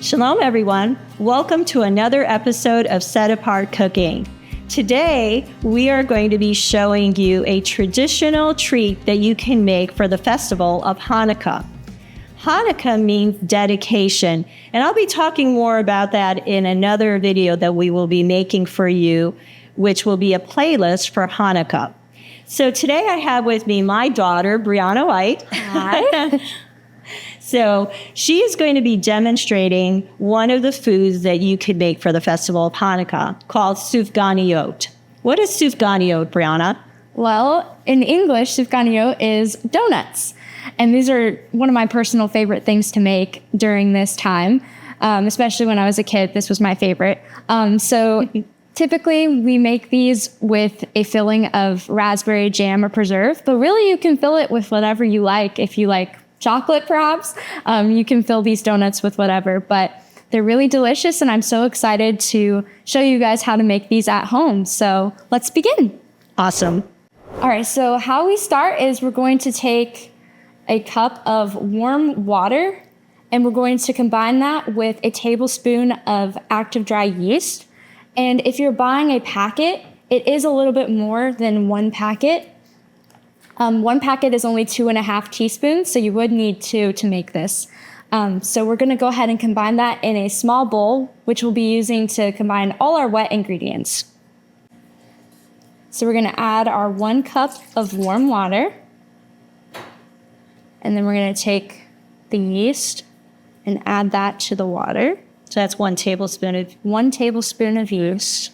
Shalom, everyone. Welcome to another episode of Set Apart Cooking. Today, we are going to be showing you a traditional treat that you can make for the festival of Hanukkah. Hanukkah means dedication, and I'll be talking more about that in another video that we will be making for you, which will be a playlist for Hanukkah. So today I have with me my daughter, Briana White. Hi. So she is going to be demonstrating one of the foods that you could make for the festival of Hanukkah called Sufganiyot. What is Sufganiyot, Briana? Well, in English, Sufganiyot is donuts. And these are one of my personal favorite things to make during this time, especially when I was a kid. This was my favorite. So typically we make these with a filling of raspberry jam or preserve, but really you can fill it with whatever you like. If you like chocolate, perhaps, you can fill these donuts with whatever, but they're really delicious, and I'm so excited to show you guys how to make these at home. So let's begin. Awesome. All right, so how we start is we're going to take a cup of warm water, and we're going to combine that with a tablespoon of active dry yeast. And if you're buying a packet, it is a little bit more than one packet. One packet is only 2.5 teaspoons, so you would need 2 to make this. So we're going to go ahead and combine that in a small bowl, which we'll be using to combine all our wet ingredients. So we're going to add our 1 cup of warm water, and then we're going to take the yeast and add that to the water. So that's 1 tablespoon of 1 tablespoon of yeast,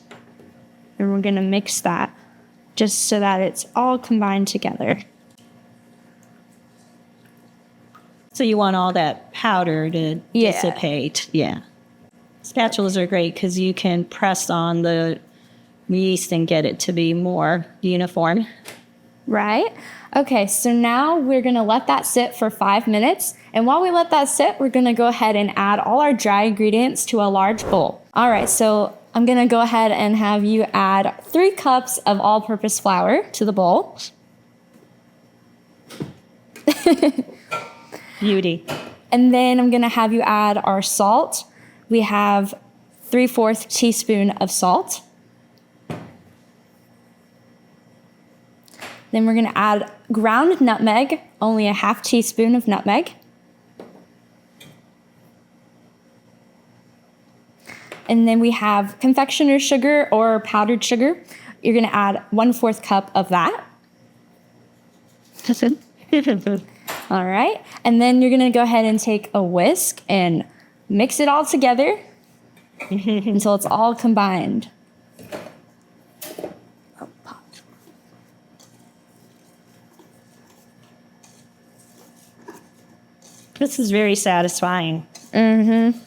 and we're going to mix that just so that it's all combined together. So you want all that powder to dissipate. Yeah. Spatulas are great because you can press on the yeast and get it to be more uniform. Right? Okay, so now we're going to let that sit for 5 minutes. And while we let that sit, we're going to go ahead and add all our dry ingredients to a large bowl. All right, so I'm going to go ahead and have you add 3 cups of all-purpose flour to the bowl. Beauty. And then I'm going to have you add our salt. We have 3/4 teaspoon of salt. Then we're going to add ground nutmeg, only a 1/2 teaspoon of nutmeg. And then we have confectioner's sugar or powdered sugar. You're going to add 1/4 cup of that. All right. And then you're going to go ahead and take a whisk and mix it all together until it's all combined. This is very satisfying. Mm-hmm.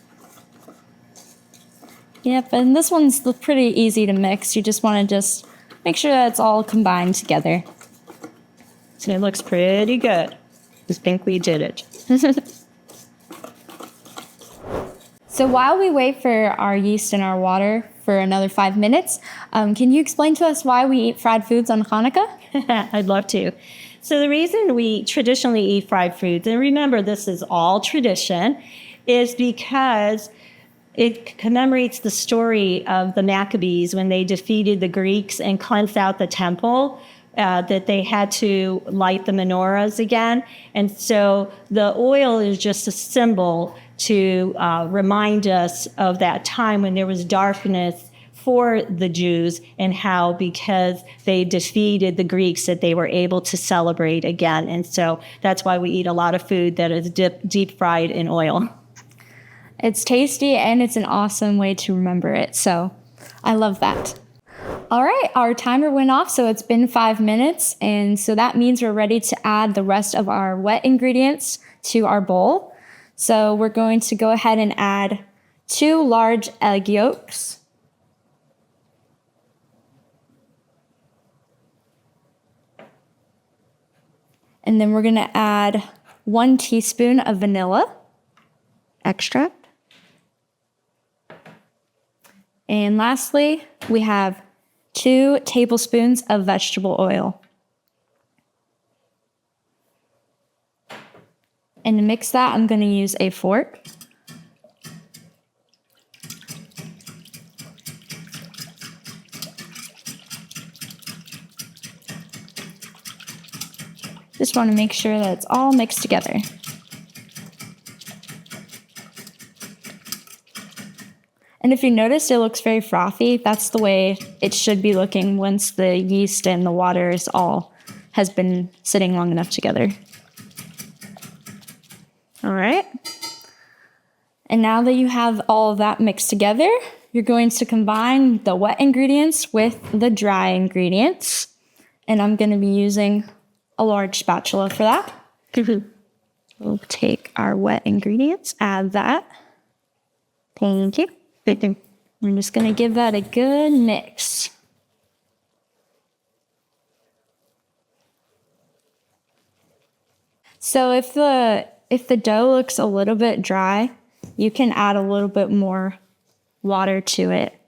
Yep, and this one's pretty easy to mix. You just want to just make sure that it's all combined together. So it looks pretty good. I think we did it. So while we wait for our yeast and our water for another 5 minutes, can you explain to us why we eat fried foods on Hanukkah? I'd love to. So the reason we traditionally eat fried foods, and remember this is all tradition, is because it commemorates the story of the Maccabees when they defeated the Greeks and cleansed out the temple, that they had to light the menorahs again. And so the oil is just a symbol to remind us of that time when there was darkness for the Jews, and how because they defeated the Greeks that they were able to celebrate again. And so that's why we eat a lot of food that is deep fried in oil. It's tasty, and it's an awesome way to remember it. So I love that. All right, our timer went off, so it's been 5 minutes. And so that means we're ready to add the rest of our wet ingredients to our bowl. So we're going to go ahead and add 2 large egg yolks. And then we're going to add 1 teaspoon of vanilla extract. And lastly, we have 2 tablespoons of vegetable oil. And to mix that, I'm going to use a fork. Just want to make sure that it's all mixed together. And if you notice, it looks very frothy. That's the way it should be looking once the yeast and the water has been sitting long enough together. All right. And now that you have all of that mixed together, you're going to combine the wet ingredients with the dry ingredients. And I'm going to be using a large spatula for that. We'll take our wet ingredients, add that. Thank you. We're just going to give that a good mix. So if the dough looks a little bit dry, you can add a little bit more water to it,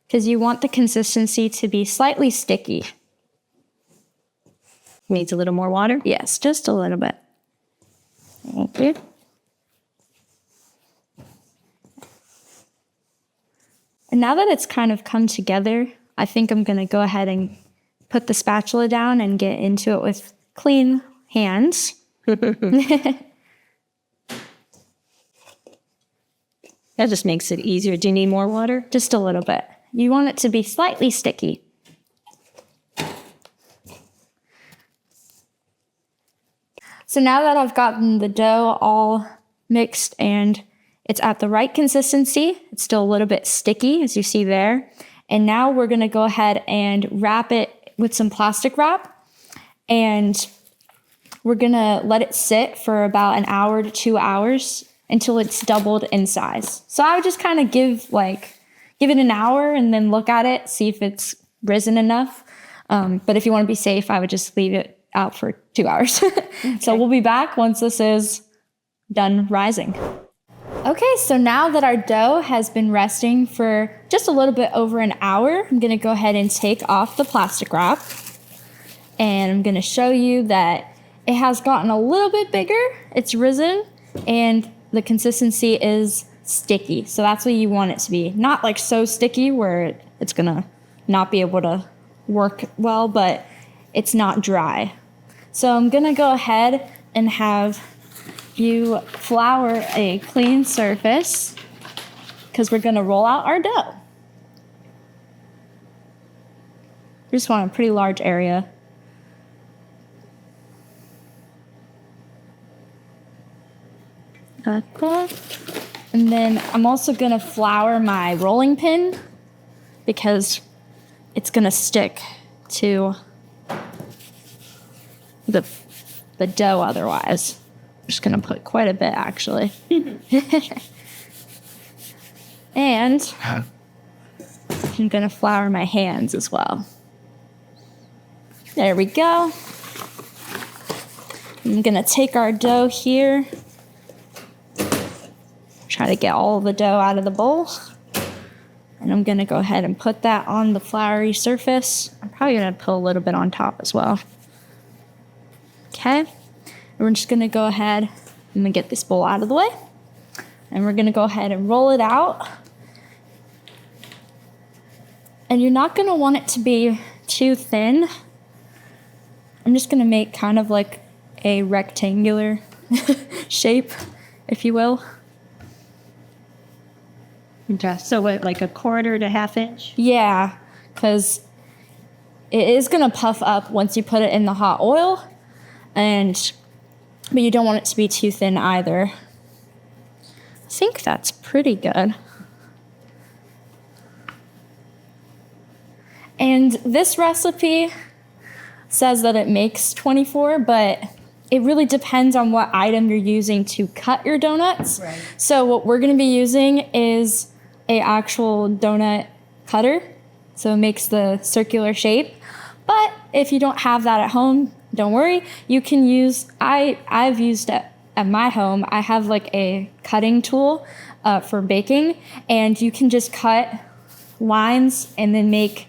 because you want the consistency to be slightly sticky. Needs a little more water? Yes, just a little bit. Thank you. And now that it's kind of come together, I think I'm going to go ahead and put the spatula down and get into it with clean hands. That just makes it easier. Do you need more water? Just a little bit. You want it to be slightly sticky. So now that I've gotten the dough all mixed and it's at the right consistency, it's still a little bit sticky, as you see there. And now we're going to go ahead and wrap it with some plastic wrap. And we're going to let it sit for about an hour to 2 hours until it's doubled in size. So I would just kind of give it an hour and then look at it, see if it's risen enough. But if you want to be safe, I would just leave it out for 2 hours. Okay. So we'll be back once this is done rising. Okay, so now that our dough has been resting for just a little bit over an hour, I'm going to go ahead and take off the plastic wrap. And I'm going to show you that it has gotten a little bit bigger. It's risen, and the consistency is sticky. So that's what you want it to be. Not like so sticky where it's going to not be able to work well, but it's not dry. So I'm going to go ahead and have you flour a clean surface because we're going to roll out our dough. We just want a pretty large area. Okay. And then I'm also going to flour my rolling pin because it's going to stick to the dough otherwise. I'm just going to put quite a bit, actually. And I'm going to flour my hands as well. There we go. I'm going to take our dough here. Try to get all the dough out of the bowl. And I'm going to go ahead and put that on the floury surface. I'm probably going to put a little bit on top as well. Okay. We're just going to go ahead and get this bowl out of the way. And we're going to go ahead and roll it out. And you're not going to want it to be too thin. I'm just going to make kind of like a rectangular shape, if you will. So what, like a quarter to half inch? Yeah, because it is going to puff up once you put it in the hot oil. But you don't want it to be too thin either. I think that's pretty good. And this recipe says that it makes 24, but it really depends on what item you're using to cut your donuts. Right. So what we're going to be using is a actual donut cutter. So it makes the circular shape. But if you don't have that at home, don't worry. You can use, I've used it at my home. I have like a cutting tool for baking, and you can just cut lines and then make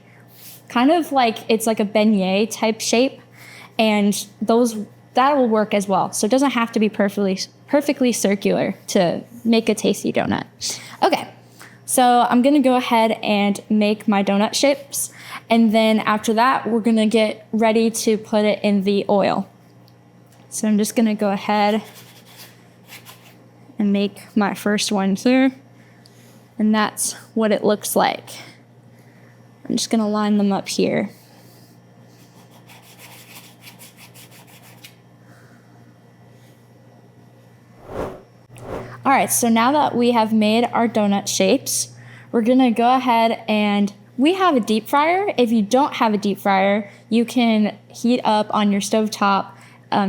kind of like, it's like a beignet type shape, and that will work as well. So it doesn't have to be perfectly circular to make a tasty donut. Okay, So I'm gonna go ahead and make my donut shapes. And then after that, we're gonna get ready to put it in the oil. So I'm just gonna go ahead and make my first one here. And that's what it looks like. I'm just gonna line them up here. All right, so now that we have made our donut shapes, we're gonna go ahead and we have a deep fryer. If you don't have a deep fryer, you can heat up on your stovetop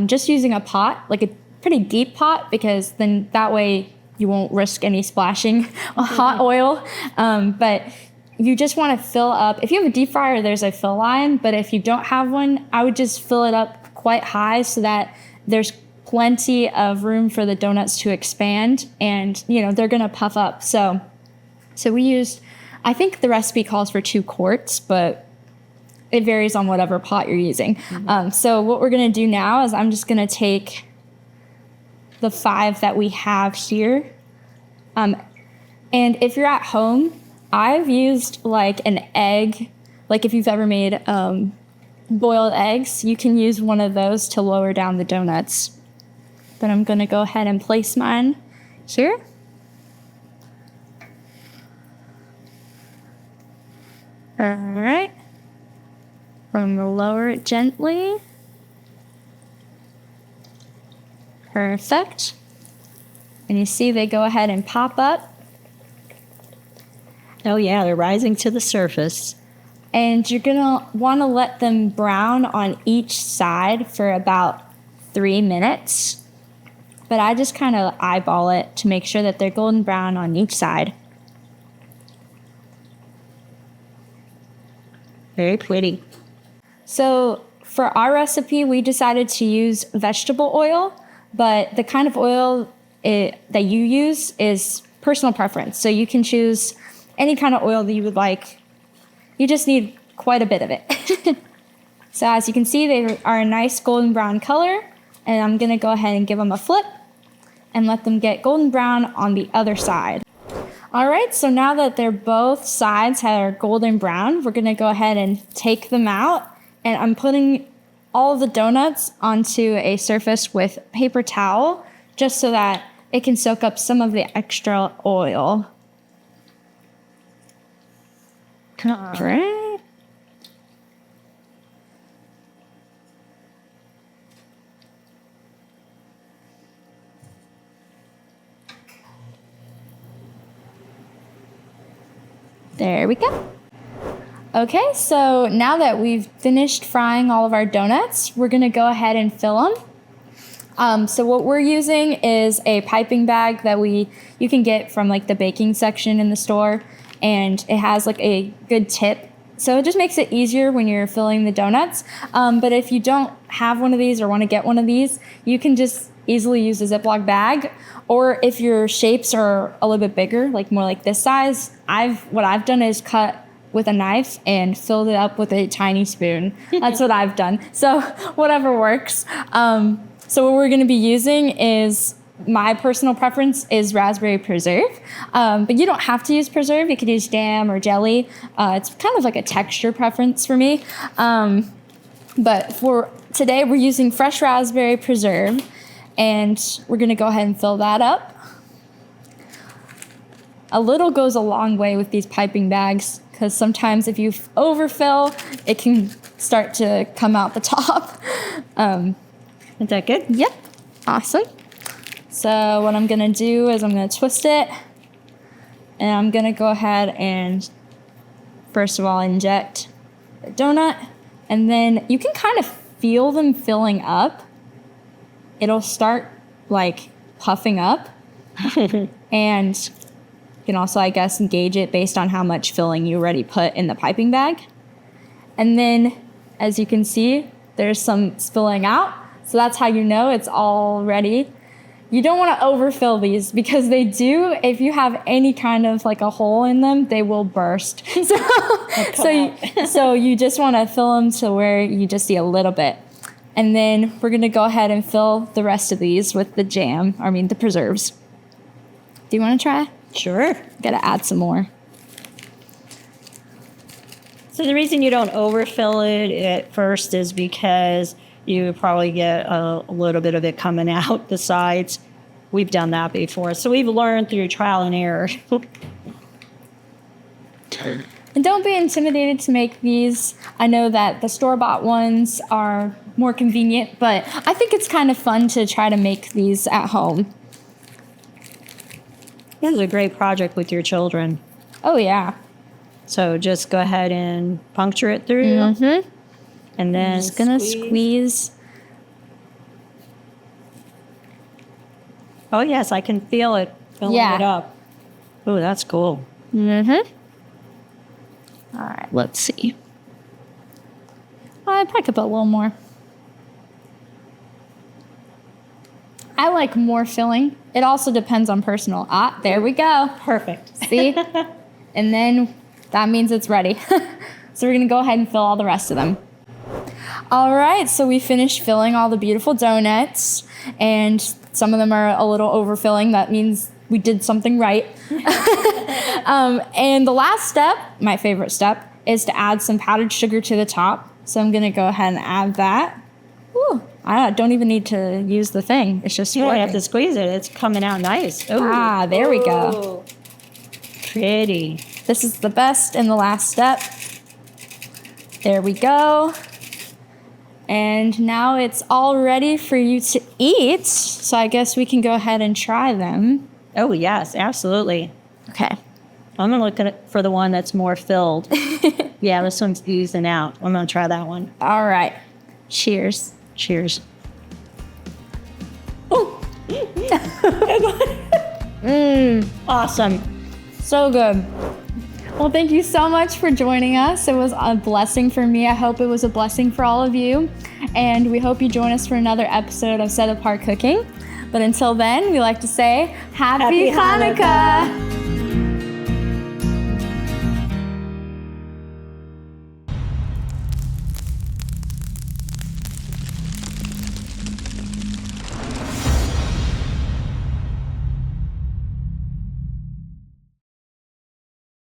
just using a pot, like a pretty deep pot, because then that way you won't risk any splashing hot oil. But you just wanna fill up, if you have a deep fryer, there's a fill line, but if you don't have one, I would just fill it up quite high so that there's plenty of room for the donuts to expand, and they're gonna puff up. So we used, I think the recipe calls for 2 quarts, but it varies on whatever pot you're using. Mm-hmm. So what we're gonna do now is I'm just gonna take the 5 that we have here. And if you're at home, I've used like an egg, like if you've ever made boiled eggs, you can use one of those to lower down the donuts. But I'm gonna go ahead and place mine here. All right. I'm gonna lower it gently. Perfect. And you see they go ahead and pop up. Oh yeah, they're rising to the surface. And you're gonna wanna let them brown on each side for about 3 minutes. But I just kind of eyeball it to make sure that they're golden brown on each side. Very pretty. So for our recipe, we decided to use vegetable oil, but the kind of oil that you use is personal preference. So you can choose any kind of oil that you would like. You just need quite a bit of it. So as you can see, they are a nice golden brown color, and I'm gonna go ahead and give them a flip and let them get golden brown on the other side. All right, so now that they're both sides are golden brown, we're gonna go ahead and take them out, and I'm putting all of the donuts onto a surface with paper towel, just so that it can soak up some of the extra oil. All right. There we go. Okay, so now that we've finished frying all of our donuts, we're gonna go ahead and fill them. So what we're using is a piping bag that you can get from like the baking section in the store, and it has like a good tip. So it just makes it easier when you're filling the donuts. But if you don't have one of these or wanna get one of these, you can just easily use a Ziploc bag. Or if your shapes are a little bit bigger, like more like this size, what I've done is cut with a knife and filled it up with a tiny spoon. That's what I've done. So whatever works. So what we're gonna be using is, my personal preference is raspberry preserve, but you don't have to use preserve. You could use jam or jelly. It's kind of like a texture preference for me. But for today, we're using fresh raspberry preserve, and we're gonna go ahead and fill that up. A little goes a long way with these piping bags, because sometimes if you overfill, it can start to come out the top. Is that good? Yep, awesome. So what I'm gonna do is I'm gonna twist it, and I'm gonna go ahead and first of all inject the donut, and then you can kind of feel them filling up. It'll start like puffing up, and you can also, I guess, gauge it based on how much filling you already put in the piping bag. And then, as you can see, there's some spilling out. So that's how you know it's all ready. You don't want to overfill these, because they do, if you have any kind of like a hole in them, they will burst. So you just want to fill them to where you just see a little bit. And then we're going to go ahead and fill the rest of these with the preserves. Do you want to try? Sure. Got to add some more. So the reason you don't overfill it at first is because you probably get a little bit of it coming out the sides. We've done that before. So we've learned through trial and error. And don't be intimidated to make these. I know that the store-bought ones are more convenient, but I think it's kind of fun to try to make these at home. This is a great project with your children. Oh, yeah. So just go ahead and puncture it through. Mm-hmm. And then I'm just going to squeeze. Oh, yes, I can feel it filling it up. Oh, that's cool. Mm-hmm. All right, let's see. I'd probably could put a little more. I like more filling. It also depends on personal. There we go. Perfect. See? And then that means it's ready. So we're going to go ahead and fill all the rest of them. All right, so we finished filling all the beautiful donuts, and some of them are a little overfilling. That means we did something right. And the last step, my favorite step, is to add some powdered sugar to the top. So I'm going to go ahead and add that. Ooh, I don't even need to use the thing. It's just You don't working. have to squeeze it. It's coming out nice. Ooh. There we go. Pretty. This is the best and the last step. There we go. And now it's all ready for you to eat. So I guess we can go ahead and try them. Oh, yes, absolutely. Okay. I'm going to look for the one that's more filled. Yeah, this one's oozing out. I'm going to try that one. All right. Cheers. Cheers. Awesome. So good. Well, thank you so much for joining us. It was a blessing for me. I hope it was a blessing for all of you. And we hope you join us for another episode of Set Apart Cooking. But until then, we like to say, Happy Hanukkah.